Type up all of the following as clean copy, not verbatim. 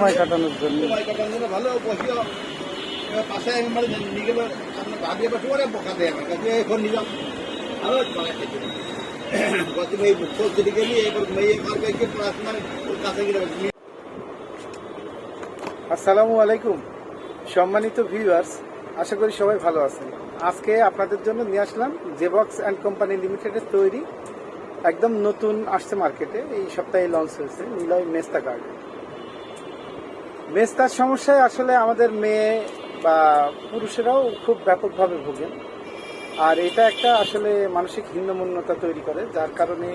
সময় কাটানোর জন্য। ভালো বসিও পাশে মানে নিয়ে গেল ভাবিয়ে বসে ওরা বোকা দেয় আমার কাছে এখন নিলাম ভালো বানাইতে গত মেয়ে চলতে গেলি এবার মেয়ে মার্কে গিয়ে প্লাস মানে কাছে গেলে। আসসালামু আলাইকুম সম্মানিত ভিউয়ার্স, আশা করি সবাই ভালো আছেন। আজকে আপনাদের জন্য নিয়ে আসলাম জেবক্স অ্যান্ড কোম্পানি লিমিটেডের তৈরি একদম নতুন আসছে মার্কেটে, এই সপ্তাহে লঞ্চ হয়েছে নিলয় মেস্তা গার্ড। মেস্তার সমস্যায় আসলে আমাদের মেয়ে বা পুরুষেরাও খুব ব্যাপকভাবে ভোগেন, আর এটা একটা আসলে মানসিক হীনমন্যতা তৈরি করে, যার কারণে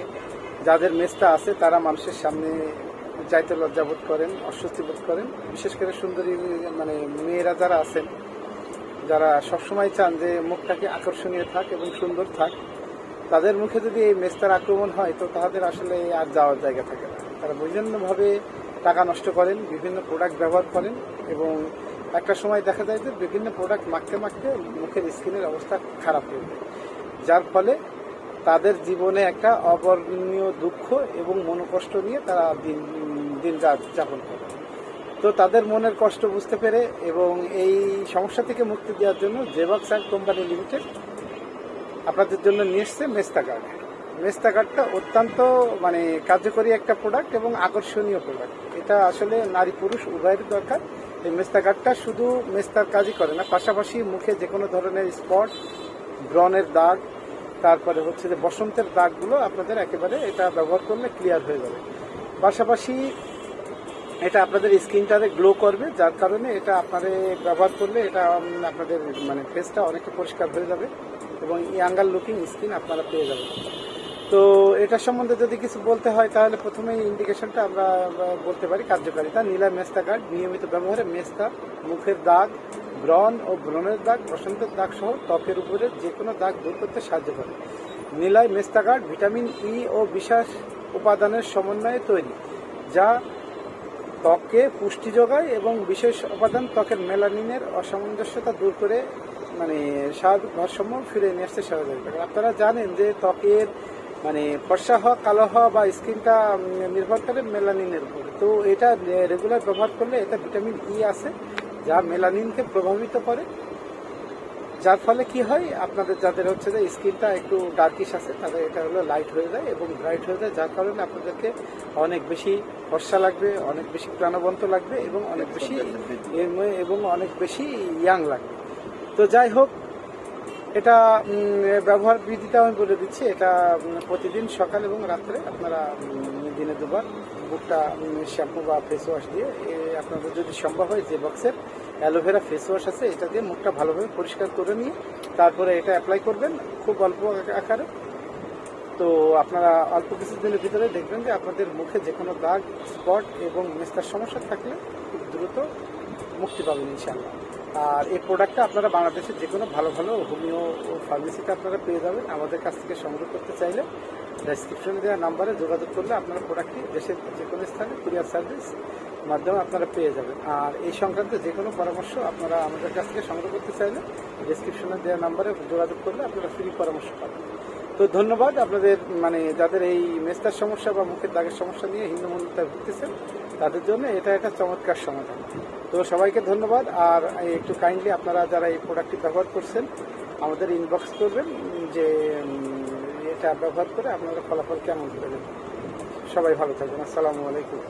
যাদের মেস্তা আছে তারা মানুষের সামনে যাইতে লজ্জা বোধ করেন, অস্বস্তি বোধ করেন। বিশেষ করে সুন্দরী মানে মেয়েরা যারা আছেন, যারা সবসময় চান যে মুখটাকে আকর্ষণীয় থাক এবং সুন্দর থাক, তাদের মুখে যদি এই মেস্তার আক্রমণ হয় তো তাদের আসলে আর যাওয়ার জায়গা থাকে না। তারা বিভিন্নভাবে টাকা নষ্ট করেন, বিভিন্ন প্রোডাক্ট ব্যবহার করেন এবং একটা সময় দেখা যায় যে বিভিন্ন প্রোডাক্ট মাখতে মাখতে মুখের স্কিনের অবস্থা খারাপ হয়ে যায়, যার ফলে তাদের জীবনে একটা অবর্ণনীয় দুঃখ এবং মনোকষ্ট নিয়ে তারা দিন যাপন করে। তো তাদের মনের কষ্ট বুঝতে পেরে এবং এই সমস্যা থেকে মুক্তি দেওয়ার জন্য জেবক্স অ্যান্ড কোম্পানি লিমিটেড আপনাদের জন্য নিয়ে এসছে মেস্তা গার্ড। মেস্তা গার্ডটা অত্যন্ত মানে কার্যকরী একটা প্রোডাক্ট এবং আকর্ষণীয় প্রোডাক্ট। এটা আসলে নারী পুরুষ উভয়ের দরকার। এই মেস্তা গার্ডটা শুধু মেস্তার কাজই করে না, পাশাপাশি মুখে যে কোনো ধরনের স্পট, ব্রণের দাগ, তারপরে হচ্ছে যে বসন্তের দাগগুলো আপনাদের একেবারে এটা ব্যবহার করলে ক্লিয়ার হয়ে যাবে। পাশাপাশি এটা আপনাদের স্কিনটারে গ্লো করবে, যার কারণে এটা আপনারা ব্যবহার করলে এটা আপনাদের মানে ফেসটা অনেকটা পরিষ্কার হয়ে যাবে এবং ইয়াঙ্গার লুকিং স্কিন আপনারা পেয়ে যাবেন। তো এটা সম্বন্ধে যদি কিছু বলতে হয় তাহলে প্রথমেই ইন্ডিকেশনটা আমরা বলতে পারি কার্যকারিতা। নিলয় মেস্তা গার্ড নিয়মিত ব্যবহারে মেস্তা মুখের দাগ, ব্রণ ও ব্রণের দাগ, বসন্তের দাগ সহ ত্বকের উপরে যে কোনো দাগ দূর করতে সাহায্য করে। নিলয় মেস্তা গার্ড ভিটামিন ই ও বিশেষ উপাদানের সমন্বয়ে তৈরি, যা ত্বককে পুষ্টি যোগায় এবং বিশেষ উপাদান ত্বকের মেলানিনের অসামঞ্জস্যতা দূর করে মানে স্বাভাবিক ভারসাম্য ফিরে নিয়ে আসতে সাহায্য করে। আপনারা জানেন যে ত্বকের মানে ফর্সা হওয়া, কালো হওয়া বা স্কিনটা নির্ভর করে মেলানিনের উপরে। তো এটা রেগুলার ব্যবহার করলে এটা ভিটামিন ই আছে, যা মেলানিনকে প্রভাবিত করে, যার ফলে কি হয় আপনাদের যাদের হচ্ছে যে স্কিনটা একটু ডার্কিশ আছে তাদের এটা হলো লাইট হয়ে যায় এবং ব্রাইট হয়ে যায়, যার কারণে আপনাদেরকে অনেক বেশি ফর্সা লাগবে, অনেক বেশি প্রাণবন্ত লাগবে এবং অনেক বেশি ইয়াং লাগবে। তো যাই হোক, এটা ব্যবহার বিধিটা আমি বলে দিচ্ছি। এটা প্রতিদিন সকাল এবং রাত্রে আপনারা দিনে দুবার মুখটা শ্যাম্পু বা ফেস ওয়াশ দিয়ে, আপনাদের যদি সম্ভব হয় যে বক্সের অ্যালোভেরা ফেস ওয়াশ আছে এটা দিয়ে মুখটা ভালোভাবে পরিষ্কার করে নিয়ে তারপরে এটা অ্যাপ্লাই করবেন খুব অল্প আকারে। তো আপনারা অল্প কিছুদিনের ভিতরে দেখবেন যে আপনাদের মুখে যে কোনো দাগ, স্পট এবং মেস্তার সমস্যা থাকলে খুব দ্রুত মুক্তি পাবেন ইনশাআল্লাহ। আর এই প্রোডাক্টটা আপনারা বাংলাদেশের যে কোনো ভালো ভালো হোমিও ফার্মেসিতে আপনারা পেয়ে যাবেন। আমাদের কাছ থেকে সংগ্রহ করতে চাইলে ডেসক্রিপশনে দেওয়া নাম্বারে যোগাযোগ করলে আপনারা প্রোডাক্টটি দেশের যে কোনো স্থানে কুরিয়ার সার্ভিস মাধ্যমে আপনারা পেয়ে যাবেন। আর এই সংক্রান্ত যে কোনো পরামর্শ আপনারা আমাদের কাছ থেকে সংগ্রহ করতে চাইলে ডেসক্রিপশনে দেওয়া নাম্বারে যোগাযোগ করলে আপনারা ফ্রি পরামর্শ পাবেন। তো ধন্যবাদ আপনাদের মানে যাদের এই মেস্তার সমস্যা বা মুখের দাগের সমস্যা নিয়ে হীনমন্যতায় ভুগতেছেন তাদের জন্য এটা একটা চমৎকার সমাধান। তো সবাইকে ধন্যবাদ। আর একটু কাইন্ডলি আপনারা যারা এই প্রোডাক্টটি ব্যবহার করছেন আমাদের ইনবক্স করবেন যে এটা ব্যবহার করে আপনারা ফলাফল কেমন পেলেন। সবাই ভালো থাকবেন। আসসালামু আলাইকুম।